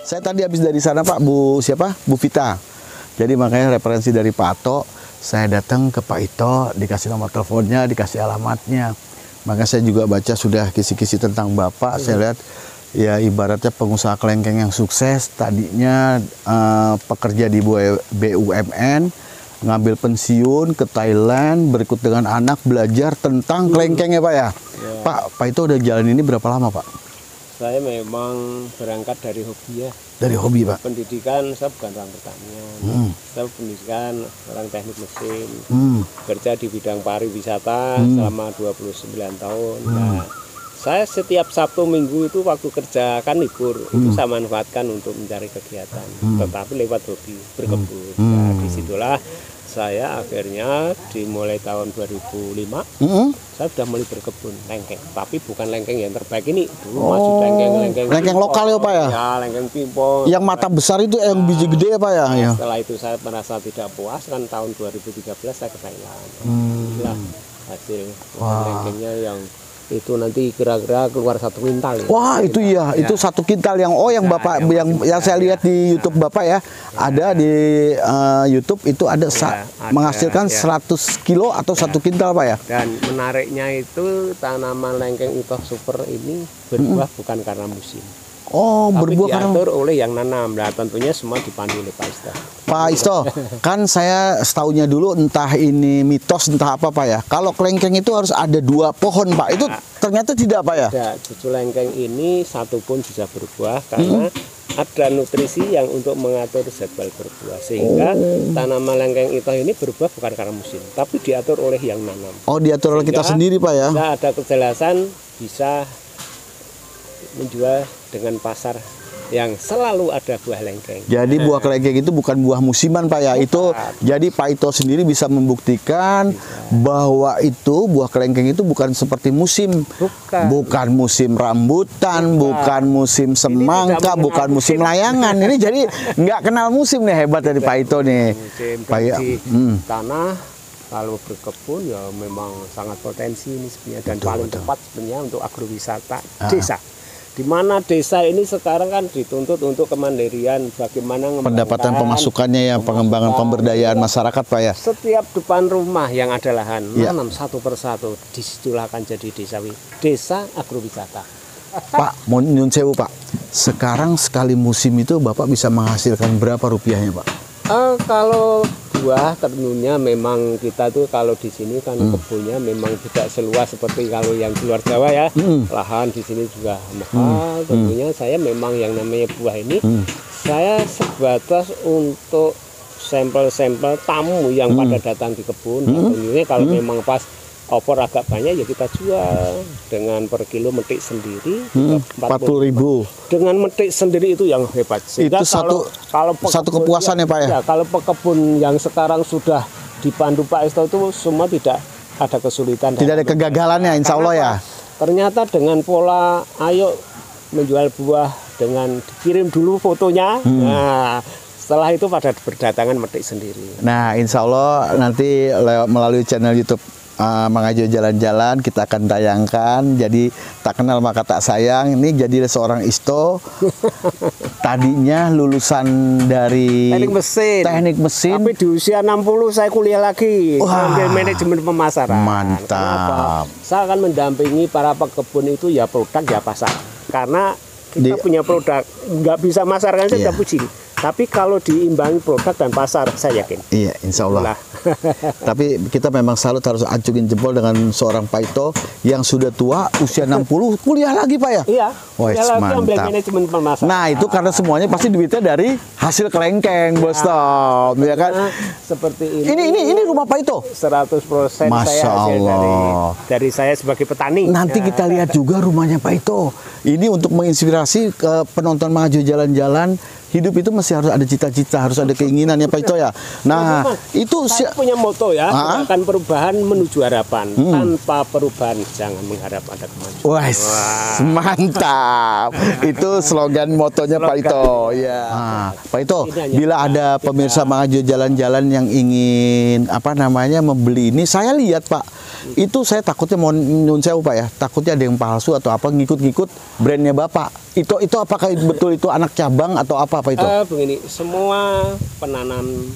Saya tadi habis dari sana Pak, Bu siapa? Bu Vita. Jadi makanya referensi dari Pak Ato, saya datang ke Pak Ito, dikasih nomor teleponnya, dikasih alamatnya. Maka saya juga baca sudah kisi-kisi tentang Bapak. Saya lihat ya ibaratnya pengusaha kelengkeng yang sukses. Tadinya pekerja di BUMN, ngambil pensiun ke Thailand, berikut dengan anak belajar tentang kelengkeng ya Pak ya. Pak Ito udah jalan ini berapa lama Pak? Saya memang berangkat dari hobi ya. Dari hobi Pak? Pendidikan saya bukan orang pertanian. Saya pendidikan orang teknik mesin. Kerja di bidang pariwisata selama 29 tahun. Nah, saya setiap Sabtu Minggu itu waktu kerja kan libur, itu saya manfaatkan untuk mencari kegiatan. Tetapi lewat hobi, berkebun. Nah, disitulah saya akhirnya dimulai tahun 2005 saya sudah mulai berkebun lengkeng, tapi bukan lengkeng yang terbaik ini dulu masih lengkeng lokal ya Pak ya? Ya lengkeng pimpong yang mata besar itu yang biji gede ya Pak ya? Nah, setelah itu saya merasa tidak puas kan tahun 2013 saya ke Thailand. Inilah hasil lengkengnya yang itu nanti kira-kira keluar 1 kintal ya. Wah itu iya, itu 1 kintal yang yang Bapak yang saya lihat di YouTube Bapak ya, ada di YouTube itu ada menghasilkan 100 kilo atau 1 kintal Pak ya. Dan menariknya itu tanaman lengkeng Itoh Super ini berbuah bukan karena musim. Oh, tapi berbuah diatur oleh yang nanam. Nah, tentunya semua dipandu oleh Pak Isto. Pak Isto, kan saya setahunya dulu entah ini mitos entah apa Pak ya. Kalau kelengkeng itu harus ada 2 pohon Pak. Itu ternyata tidak Pak ya? Tidak, cucu lengkeng ini satu pun bisa berbuah karena ada nutrisi yang untuk mengatur jadwal berbuah. Sehingga tanaman lengkeng Itoh ini berbuah bukan karena musim, tapi diatur oleh yang nanam. Oh, diatur oleh kita sendiri Pak ya? Bisa ada kejelasan, bisa menjual dengan pasar yang selalu ada buah lengkeng. Jadi buah kelengkeng itu bukan buah musiman Pak ya. Itu jadi Pak Ito sendiri bisa membuktikan bahwa itu buah kelengkeng itu bukan seperti musim. Bukan musim rambutan, bukan musim semangka, bukan musim layangan. Ini jadi nggak kenal musim nih, hebat dari Pak Ito nih. Pak tanah kalau berkebun ya memang sangat potensi ini sebenarnya dan paling tepat sebenarnya untuk agrowisata desa. Di mana desa ini sekarang kan dituntut untuk kemandirian, bagaimana pendapatan pemasukannya ya, pengembangan pemberdayaan masyarakat Pak ya. Setiap depan rumah yang ada lahan, nanam satu persatu, disitulah akan jadi desa agrowisata. Pak, mau nyun sewu Pak, sekarang sekali musim itu Bapak bisa menghasilkan berapa rupiahnya Pak? Kalau buah tentunya memang kita tuh kalau di sini kan kebunnya memang tidak seluas seperti kalau yang di luar Jawa ya. Lahan di sini juga mahal. Tentunya saya memang yang namanya buah ini saya sebatas untuk sampel-sampel tamu yang pada datang di kebun. Tentunya kalau memang pas opor agak banyak ya kita jual dengan per kilo metik sendiri 40.000. Dengan metik sendiri itu yang hebat. Sehingga itu satu kepuasan ya Pak ya? Ya, kalau pekebun yang sekarang sudah dipandu Pak Isto itu semua tidak ada kesulitan. Tidak ada kegagalannya insya Allah ya? Ternyata dengan pola ayo menjual buah dengan dikirim dulu fotonya. Nah, setelah itu pada berdatangan metik sendiri. Nah insya Allah nanti melalui channel YouTube Mang Ajo Jalan-Jalan kita akan tayangkan. Jadi tak kenal maka tak sayang. Ini jadi seorang Isto tadinya lulusan dari teknik mesin. Tapi di usia 60 saya kuliah lagi ambil manajemen pemasaran. Mantap. Saya akan mendampingi para pekebun itu ya produk ya pasar. Karena kita punya produk nggak bisa masarkan saya pusing. Tapi kalau diimbangi produk dan pasar, saya yakin. Iya, insya Allah. Tapi kita memang salut harus acungin jempol dengan seorang Pak Ito yang sudah tua, usia 60, kuliah lagi Pak ya? Iya, mantap. Manajemen pemasaran. Nah, itu karena semuanya pasti duitnya dari hasil kelengkeng, Bos Tom. Ya kan? Seperti ini. Ini rumah Pak Ito? 100% Masya saya hasil Allah. dari saya sebagai petani. Nanti kita lihat juga rumahnya Pak Ito. Ini untuk menginspirasi ke penonton Mang Ajo Jalan-Jalan. Hidup itu masih harus ada cita-cita, harus ada keinginan ya Pak Ito ya. Nah, itu saya punya moto ya, akan perubahan menuju harapan. Tanpa perubahan jangan mengharap ada kemajuan. Wah, mantap. Itu slogan motonya Pak Ito. Ya. Pak Ito, bila ada pemirsa Mang Ajo Jalan-Jalan yang ingin membeli ini, saya lihat Pak, Itu saya takutnya mau nyun sewu Pak ya, takutnya ada yang palsu atau apa ngikut-ngikut brandnya Bapak. Itu apakah betul itu anak cabang atau apa itu? Begini, semua penanam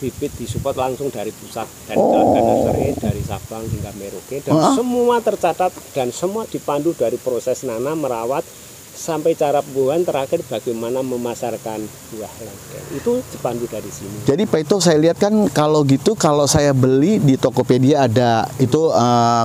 bibit disupport langsung dari pusat, dari nursery, dari Sabang hingga Merauke, dan semua tercatat dan semua dipandu dari proses nanam, merawat, sampai cara pembuahan, terakhir bagaimana memasarkan buah lengkeng. Itu dipandu dari sini. Jadi Pak Ito, saya lihat kan kalau gitu, kalau saya beli di Tokopedia ada itu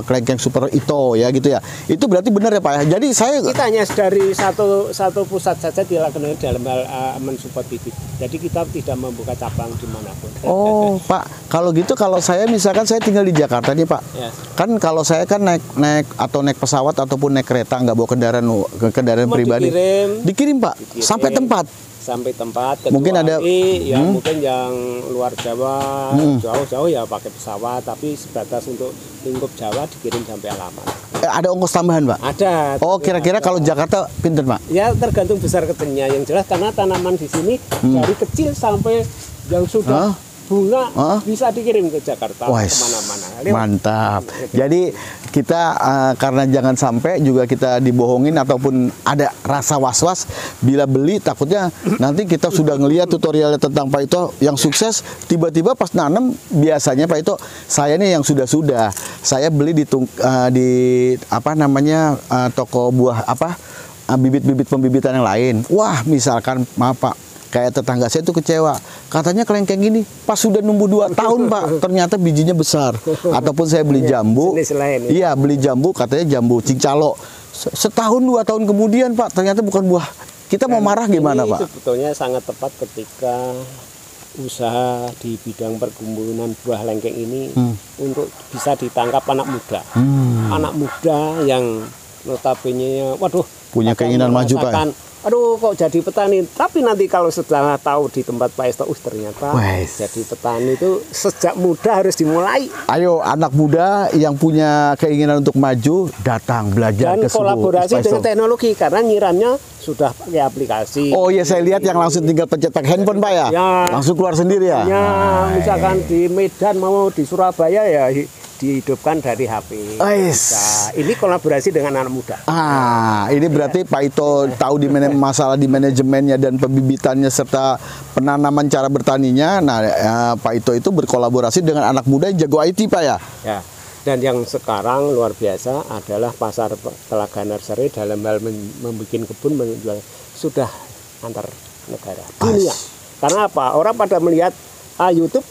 kelengkeng Super Ito ya gitu ya. Itu berarti benar ya Pak ya. Jadi saya kita hanya dari satu pusat saja dilakukan dalam hal mensupport bibit. Jadi kita tidak membuka cabang dimanapun. Oh Pak, kalau gitu kalau saya misalkan saya tinggal di Jakarta nih Pak, ya. Kan kalau saya kan naik pesawat ataupun naik kereta, nggak bawa kendaraan pribadi, dikirim Pak, sampai tempat. Mungkin ada mungkin yang luar Jawa jauh-jauh ya pakai pesawat, tapi sebatas untuk lingkup Jawa dikirim sampai alamat. Ada ongkos tambahan Pak? Ada. Oh kira-kira kalau Jakarta pinter Pak? Ya tergantung besar kecilnya, yang jelas karena tanaman di sini dari kecil sampai yang sudah bunga bisa dikirim ke Jakarta, kemana-mana. Mantap. Jadi kita karena jangan sampai juga kita dibohongin ataupun ada rasa was-was bila beli, takutnya nanti kita sudah ngelihat tutorialnya tentang Pak Ito yang sukses, tiba-tiba pas nanam biasanya Pak Ito, saya nih yang sudah saya beli di apa namanya toko buah bibit-bibit pembibitan yang lain. Wah misalkan maaf Pak, kayak tetangga saya itu kecewa, katanya kelengkeng ini pas sudah numbuh 2 tahun Pak, ternyata bijinya besar. Ataupun saya beli jambu, iya beli jambu, katanya jambu cincalo, setahun 2 tahun kemudian Pak, ternyata bukan buah. Kita mau marah gimana Pak? Sebetulnya sangat tepat ketika usaha di bidang perkebunan buah lengkeng ini untuk bisa ditangkap anak muda. Anak muda yang notabene waduh punya keinginan maju Pak. Aduh kok jadi petani, tapi nanti kalau setelah tahu di tempat Pak Ito, ternyata jadi petani itu sejak muda harus dimulai. Ayo anak muda yang punya keinginan untuk maju datang belajar dan kolaborasi dengan teknologi, karena nyiramnya sudah pakai aplikasi. Oh iya, saya lihat yang langsung tinggal pencet pakai handphone Pak ya, langsung keluar sendiri ya. Misalkan di Medan mau di Surabaya ya dihidupkan dari HP. Nah, ini kolaborasi dengan anak muda. Ini berarti Pak Ito tahu masalah di manajemennya dan pembibitannya serta penanaman cara bertaninya. Nah, Pak Ito itu berkolaborasi dengan anak muda yang jago IT Pak ya. Ya. Dan yang sekarang luar biasa adalah pasar Telaga Nursery dalam hal membuat kebun menjual sudah antar negara dunia. Karena apa? Orang pada melihat YouTube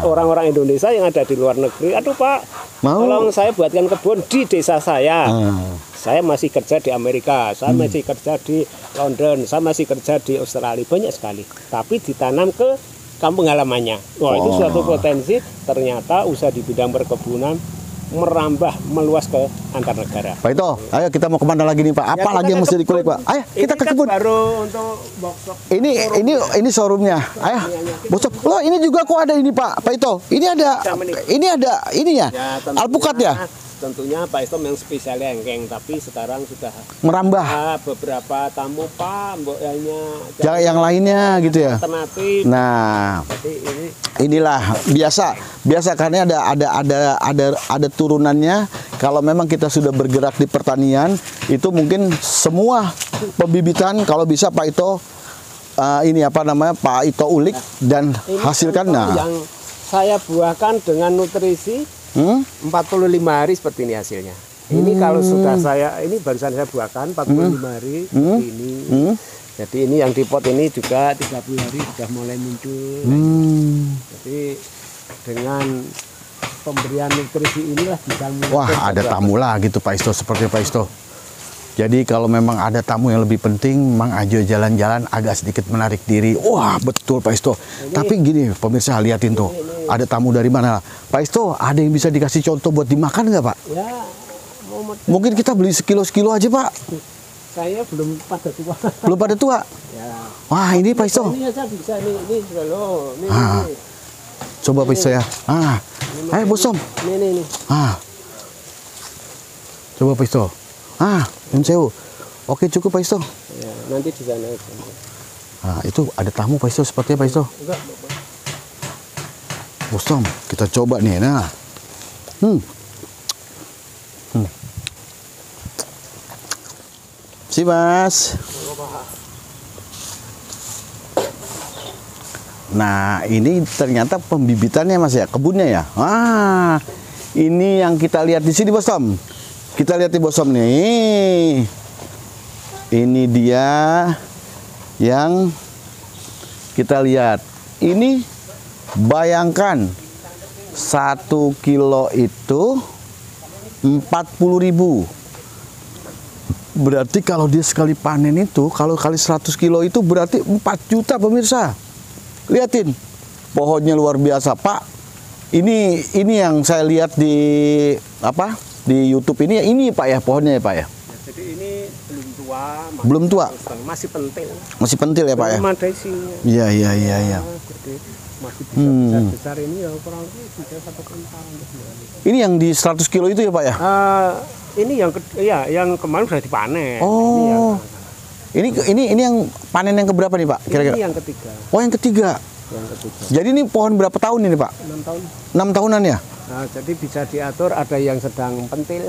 orang-orang Indonesia yang ada di luar negeri, aduh Pak, tolong saya buatkan kebun di desa saya. Saya masih kerja di Amerika, saya masih kerja di London, saya masih kerja di Australia, banyak sekali. Tapi ditanam ke kampung halamannya. Wah, itu suatu potensi, ternyata usaha di bidang perkebunan merambah meluas ke antar negara. Pak Ito, ayo kita mau kemana lagi nih Pak? Apa lagi yang mesti dikulik Pak? Ayo kita ke kebun. Baru untuk box-box. Ini showroomnya. Ayo, bosok. Loh ini juga kok ada ini Pak Ito. Ini ada ininya. Alpukat ya. Tentunya Pak Ito yang spesial lengkeng, tapi sekarang sudah merambah beberapa tamu Pak, yang lainnya gitu ya. Alternatif. Nah, inilah biasa karena ada turunannya. Kalau memang kita sudah bergerak di pertanian, itu mungkin semua pembibitan kalau bisa Pak Ito Pak Ito ulik dan hasilkan. Nah, yang saya buahkan dengan nutrisi 45 hari seperti ini hasilnya. Ini kalau sudah ini barusan saya buahkan 45 hari seperti ini. Jadi ini yang di pot ini juga 30 hari sudah mulai muncul. Jadi dengan pemberian nutrisi inilah bisa muncul. Wah, ada tamu lah gitu Pak Ito, seperti Pak Ito. Jadi kalau memang ada tamu yang lebih penting, Mang Ajo jalan-jalan agak sedikit menarik diri. Wah, betul Pak Ito. Tapi gini, pemirsa liatin tuh. Ada tamu dari mana? Pak Ito, ada yang bisa dikasih contoh buat dimakan nggak Pak? Ya, mungkin kita beli sekilo aja Pak. Saya belum pada tua. Belum pada tua? Ya. Wah, ini Pak Ito. Ini aja bisa ini loh. Coba Pak Ito ya. Ayo bosom. Ini. Coba Pak Ito. Sewu. Oke, cukup Pak Ito. Ya, nanti di sana. Itu ada tamu Pak Ito, sepertinya Pak Ito. Enggak. Bosom, kita coba nih. Nah, Si Mas. Nah, ini ternyata pembibitannya Mas ya, kebunnya ya. Ah, ini yang kita lihat di sini Bos Tom. Kita lihat di Bos Tom nih. Ini dia yang kita lihat. Ini bayangkan 1 kilo itu 40.000. Berarti kalau dia sekali panen itu, kalau kali 100 kilo itu berarti 4 juta pemirsa. Lihatin, pohonnya luar biasa, Pak. Ini yang saya lihat di apa? Di YouTube ini Pak ya, pohonnya ya Pak ya. Jadi ini belum tua. Belum tua. Masih pentil. Masih pentil ya Pak ya. Belum ada isinya. Iya. Jadi masih bisa besar ini ya kurang lebih bisa 1 kuintal. Ini yang di 100 kilo itu ya Pak ya? Ini yang kemarin sudah dipanen. Oh. Ini yang panen yang keberapa nih Pak? Kira-kira? Ini yang ketiga. Oh, yang ketiga. Yang ketiga. Jadi ini pohon berapa tahun ini Pak? 6 tahun. 6 tahunan ya? Nah, jadi bisa diatur, ada yang sedang pentil.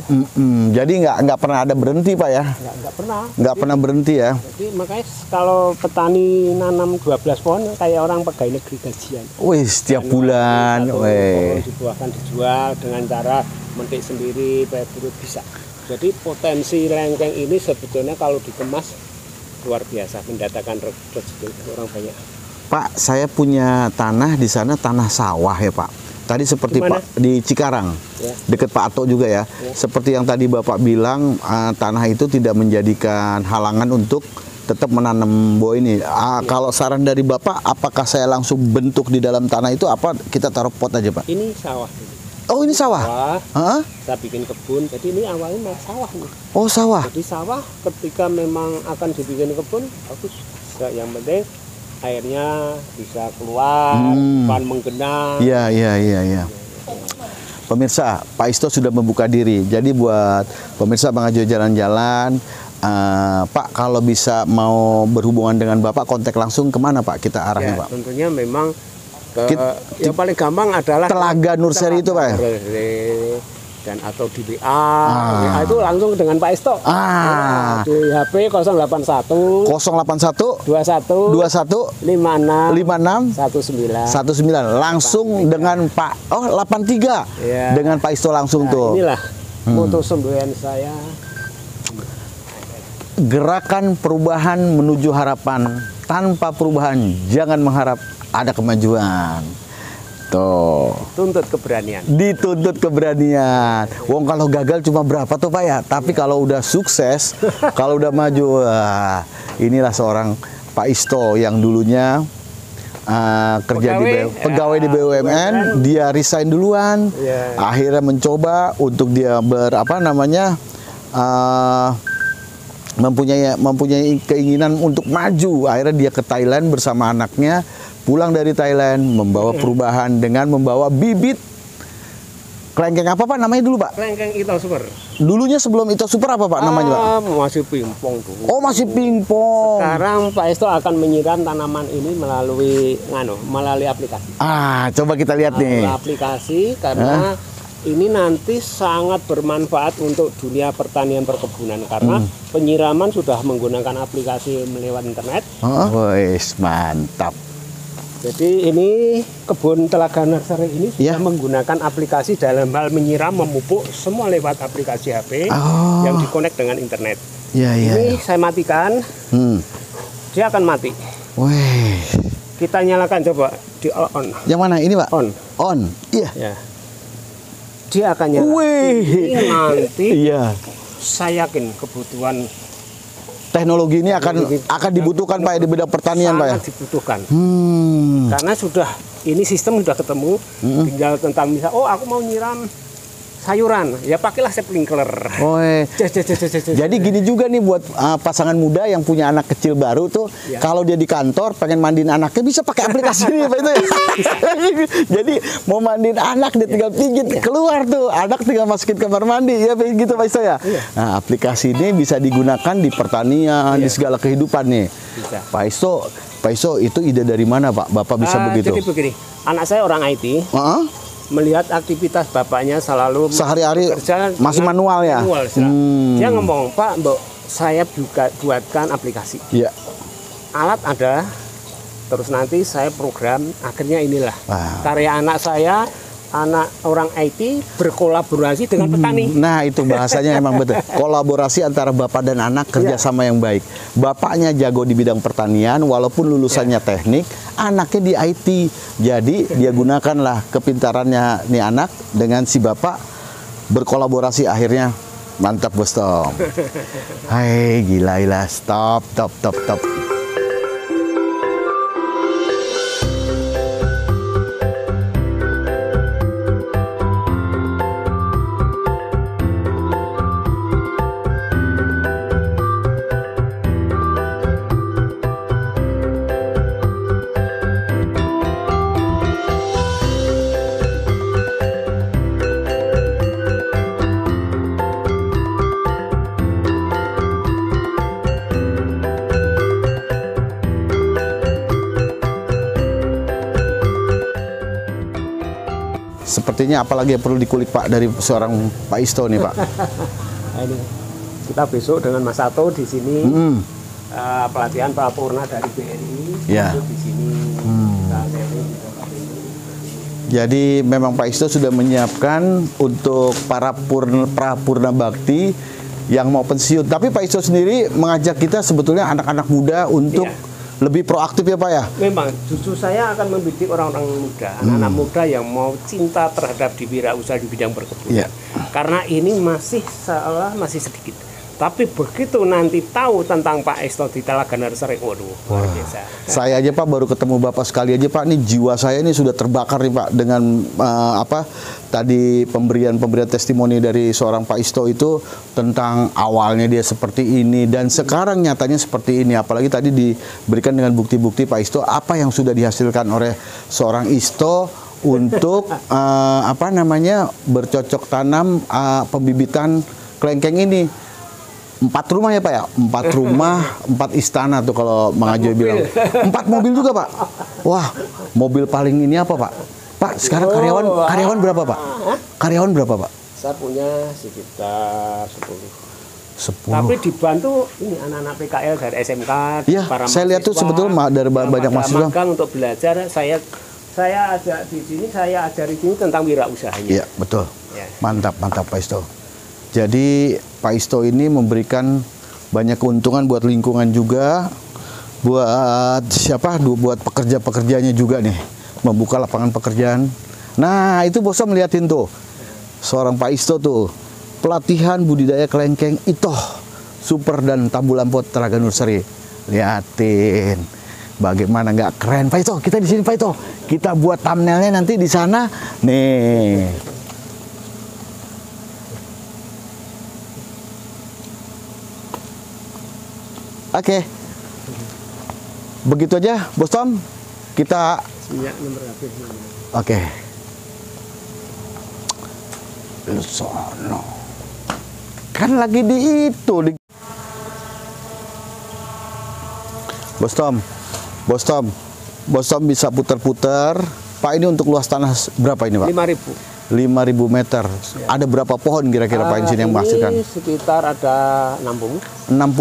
Jadi nggak pernah ada berhenti Pak ya? Nggak pernah. Nggak pernah berhenti ya? Jadi makanya kalau petani nanam 12 pohon kayak orang pegawai negeri gajian. Wih, setiap bulan. Pohon dibuahkan dijual dengan cara metik sendiri, berurut bisa. Jadi potensi lengkeng ini sebetulnya kalau dikemas luar biasa, mendatangkan rezeki orang banyak. Pak, saya punya tanah di sana, tanah sawah ya Pak. Tadi seperti Pak di Cikarang, ya. Dekat Pak Ato juga ya. Seperti yang tadi Bapak bilang, tanah itu tidak menjadikan halangan untuk tetap menanam buah ini. Kalau saran dari Bapak, apakah saya langsung bentuk di dalam tanah itu, apa kita taruh pot aja Pak? Ini sawah. Oh, ini sawah? Kita bikin kebun, jadi ini awalnya sawah nih. Oh, sawah? Jadi sawah ketika memang akan dibikin kebun, bagus. Yang penting airnya bisa keluar, bukan menggenang. Iya. Pemirsa, Pak Isto sudah membuka diri. Jadi buat pemirsa Bang Ajo jalan-jalan, Pak kalau bisa mau berhubungan dengan Bapak, kontak langsung kemana Pak kita arahnya Pak? Tentunya memang yang paling gampang adalah Telaga Nurseri itu Pak ya? Dan atau di WA itu langsung dengan Pak Isto. Di HP 081 21 56 19 langsung 83. dengan Pak 83 ya. Dengan Pak Isto langsung tuh. Inilah moto semboyan saya. Gerakan perubahan menuju harapan. Tanpa perubahan jangan mengharap ada kemajuan. Tuh. Tuntut keberanian. Dituntut keberanian. Wong kalau gagal cuma berapa tuh Pak ya? Tapi kalau udah sukses, kalau udah maju, inilah seorang Pak Isto yang dulunya kerja pegawai di BUMN, dia resign duluan, akhirnya mencoba untuk dia mempunyai keinginan untuk maju. Akhirnya dia ke Thailand bersama anaknya. Pulang dari Thailand membawa perubahan dengan membawa bibit kelengkeng apa Pak namanya dulu Pak? Kelengkeng Ito Super. Dulunya sebelum Ito Super apa Pak namanya Pak? Masih pingpong dulu. Oh, masih pingpong. Sekarang Pak Isto akan menyiram tanaman ini melalui aplikasi. Coba kita lihat nih. Aplikasi karena ini nanti sangat bermanfaat untuk dunia pertanian perkebunan karena penyiraman sudah menggunakan aplikasi lewat internet. Wes, mantap. Jadi ini kebun Telaga Nursery ini sudah menggunakan aplikasi dalam hal menyiram, memupuk semua lewat aplikasi HP yang dikonek dengan internet. Ini saya matikan, dia akan mati. Wih. Kita nyalakan coba di on. Yang mana ini Pak? On. Iya. Ya. Dia akan nyala. Ini nanti saya yakin kebutuhan teknologi ini akan dibutuhkan Pak di bidang pertanian Pak ya? Sangat dibutuhkan. Karena ini sistem sudah ketemu, tinggal tentang aku mau nyiram sayuran, ya pakailah sprinkler. Jadi gini juga nih buat pasangan muda yang punya anak kecil baru tuh, kalau dia di kantor pengen mandiin anaknya bisa pakai aplikasi ini Pak itu. Jadi mau mandiin anak dia tinggal pijit keluar tuh, anak tinggal masukin kamar mandi ya begitu Pak Isto ya. Nah, aplikasi ini bisa digunakan di pertanian, di segala kehidupan nih. Bisa. Pak Isto itu ide dari mana Pak? Bapak bisa begitu? Jadi begini, anak saya orang IT. melihat aktivitas bapaknya selalu Sehari-hari bekerja masih dengan manual ya? manual, Dia ngomong, Pak, Mbok, saya buatkan aplikasi. Iya. Alat ada, terus nanti saya program, akhirnya inilah karya anak saya, anak orang IT berkolaborasi dengan petani. Nah, itu bahasanya emang betul. Kolaborasi antara bapak dan anak, kerjasama yang baik. Bapaknya jago di bidang pertanian, walaupun lulusannya teknik, anaknya di IT. Jadi dia gunakanlah kepintarannya nih anak dengan si bapak berkolaborasi, akhirnya mantap Bos Tom. Hai, gila. Stop. Sepertinya apalagi yang perlu dikulik Pak dari seorang Pak Isto nih Pak. Nah, ini kita besok dengan Mas Sato di sini pelatihan parapurna dari BRI di sini. Jadi memang Pak Isto sudah menyiapkan untuk para prapurna bakti yang mau pensiun. Tapi Pak Isto sendiri mengajak kita sebetulnya anak-anak muda untuk lebih proaktif ya Pak ya? Memang, justru saya akan mendidik orang-orang muda, anak-anak muda yang mau cinta terhadap wirausaha di bidang perkebunan. Karena ini masih sedikit. Tapi begitu nanti tahu tentang Pak Isto di Telaga Nursery, waduh, luar biasa. Saya aja Pak baru ketemu Bapak sekali aja Pak, nih jiwa saya ini sudah terbakar nih Pak dengan tadi pemberian testimoni dari seorang Pak Isto itu tentang awalnya dia seperti ini dan sekarang nyatanya seperti ini. Apalagi tadi diberikan dengan bukti-bukti Pak Isto apa yang sudah dihasilkan oleh seorang Isto untuk bercocok tanam pembibitan kelengkeng ini. 4 rumah ya Pak ya? 4 rumah, 4 istana tuh kalau Mang Ajoy bilang. 4 mobil juga Pak? Wah, mobil paling ini apa Pak? Pak, sekarang karyawan berapa Pak? Karyawan berapa Pak? Saya punya sekitar 10. 10. Tapi dibantu ini anak-anak PKL dari SMK. Iya, saya lihat tuh sebetulnya dari banyak mahasiswa. Magang untuk belajar, saya ajak di sini, saya ajari sini tentang wirausahanya. Iya, betul. Ya. Mantap Pak Isto. Jadi Pak Isto ini memberikan banyak keuntungan buat lingkungan juga, buat buat pekerja-pekerjanya juga nih, membuka lapangan pekerjaan. Nah itu Bos Tom liatin tuh, seorang Pak Isto tuh, pelatihan budidaya kelengkeng Itoh, Super dan Tambu Lampot Telaga Nursery. Liatin, bagaimana nggak keren Pak Isto? Kita di sini Pak Isto, kita buat thumbnailnya nanti di sana, nih. Oke. Begitu aja, Bos Tom. Kita Oke. Lu sono. Kan lagi di itu Bos Tom bisa putar-putar. Pak, ini untuk luas tanah berapa ini Pak? 5.000 meter. Ya. Ada berapa pohon kira-kira Pak di sini yang menghasilkan? Sekitar ada 60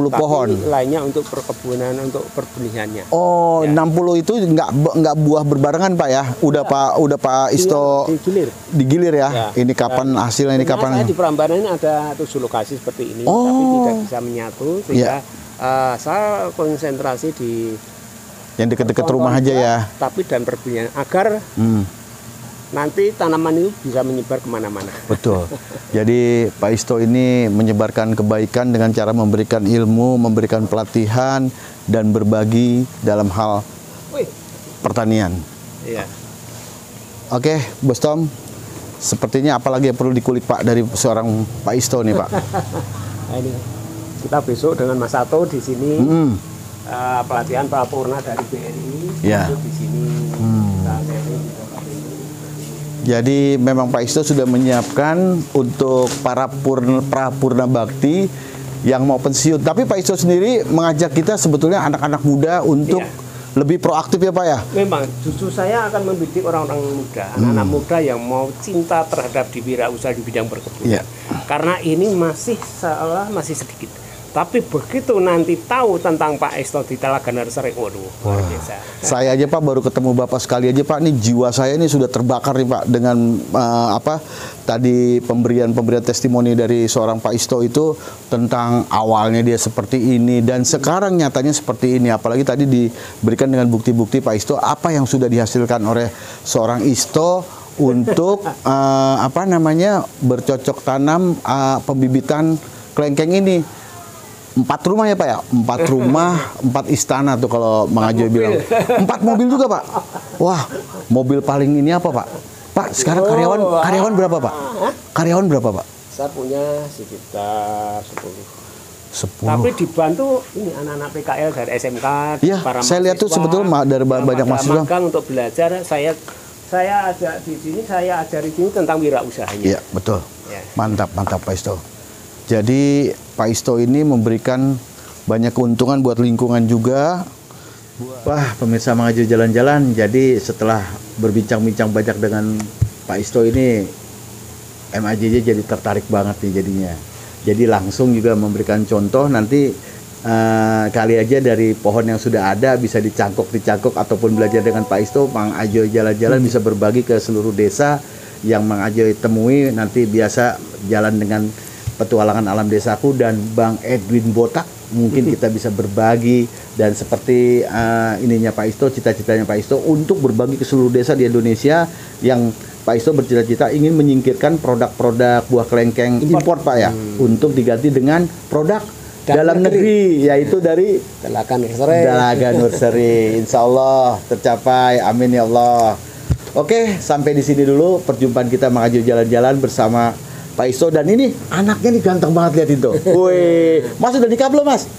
pohon. Lainnya untuk perkebunan, untuk perbenihannya. Oh, ya. 60 itu nggak buah berbarengan Pak ya? Udah Pak Isto digilir ya? Ini kapan hasilnya ini kapan? Saya di Prambanan ini ada 7 lokasi seperti ini, tapi tidak bisa menyatu sehingga saya konsentrasi di yang dekat-dekat rumah aja ya. Tapi dan perbenihan agar nanti tanaman itu bisa menyebar kemana-mana. Betul. Jadi Pak Isto ini menyebarkan kebaikan dengan cara memberikan ilmu, memberikan pelatihan, dan berbagi dalam hal pertanian. Iya. Oke, Bos Tom. Sepertinya apalagi yang perlu dikulik Pak dari seorang Pak Isto nih Pak. Nah, ini kita besok dengan Mas Sato di sini pelatihan parapurna dari BRI di sini. Jadi memang Pak Isto sudah menyiapkan untuk para prapurna bakti yang mau pensiun. Tapi Pak Isto sendiri mengajak kita sebetulnya anak-anak muda untuk lebih proaktif ya Pak ya? Memang, justru saya akan mendidik orang-orang muda, anak-anak muda yang mau cinta terhadap wirausaha di bidang perkebunan. Karena ini masih sedikit. Tapi begitu nanti tahu tentang Pak Isto di Telaga Nursery, waduh, luar biasa. Saya aja Pak baru ketemu Bapak sekali aja Pak, nih jiwa saya ini sudah terbakar nih Pak dengan tadi pemberian testimoni dari seorang Pak Isto itu tentang awalnya dia seperti ini dan sekarang nyatanya seperti ini. Apalagi tadi diberikan dengan bukti-bukti Pak Isto apa yang sudah dihasilkan oleh seorang Isto untuk bercocok tanam pembibitan kelengkeng ini. 4 rumah ya Pak ya? 4 rumah, 4 istana tuh kalau Mang Ajoy bilang. 4 mobil juga Pak? Wah, mobil paling ini apa Pak? Pak, sekarang karyawan berapa Pak? Karyawan berapa Pak? Saya punya sekitar 10. 10. Tapi dibantu ini anak-anak PKL dari SMK, iya, para saya lihat tuh sebetulnya dari banyak mahasiswa magang untuk belajar. Saya ajak di sini, saya ajari sini tentang wirausahanya. Iya, betul. Ya. Mantap Pak Isto. Jadi Pak Isto ini memberikan banyak keuntungan buat lingkungan juga. Wah, pemirsa Mang Ajoy jalan-jalan. Jadi setelah berbincang-bincang banyak dengan Pak Isto ini, MAJJ jadi tertarik banget nih jadinya. Jadi langsung juga memberikan contoh nanti kali aja dari pohon yang sudah ada bisa dicangkok ataupun belajar dengan Pak Isto. Mang Ajoy jalan-jalan bisa berbagi ke seluruh desa yang Mang Ajoy temui. Nanti biasa jalan dengan petualangan alam desaku dan Bang Edwin Botak, mungkin kita bisa berbagi dan seperti ininya Pak Isto, cita-citanya Pak Isto untuk berbagi ke seluruh desa di Indonesia yang Pak Isto bercita-cita ingin menyingkirkan produk-produk buah kelengkeng impor Pak ya, untuk diganti dengan produk dalam negeri, yaitu dari Telaga Nursery. Telaga Nursery. Insya Allah tercapai, amin ya Allah. Oke, sampai di sini dulu perjumpaan kita Mang Ajoy jalan-jalan bersama Pak Isto. Dan ini anaknya nih ganteng banget, lihat itu. Woi, Mas udah nikah belum Mas?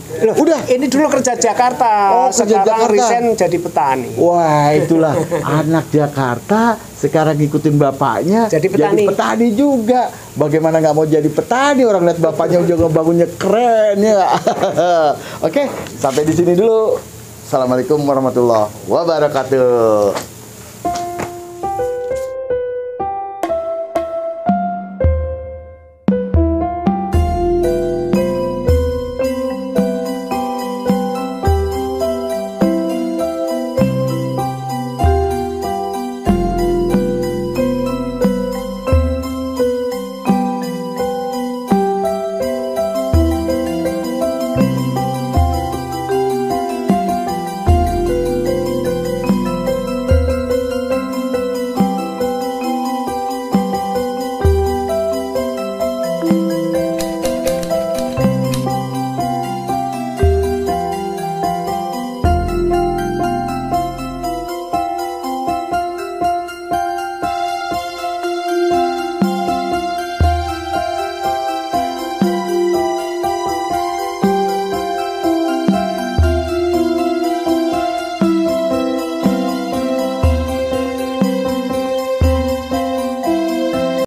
Loh, udah, ini dulu kerja Jakarta, sekarang resign jadi petani. Wah, itulah anak Jakarta sekarang ngikutin bapaknya jadi petani juga. Bagaimana nggak mau jadi petani, orang lihat bapaknya udah ngebangunnya keren ya. Oke, sampai di sini dulu. Assalamualaikum warahmatullahi wabarakatuh.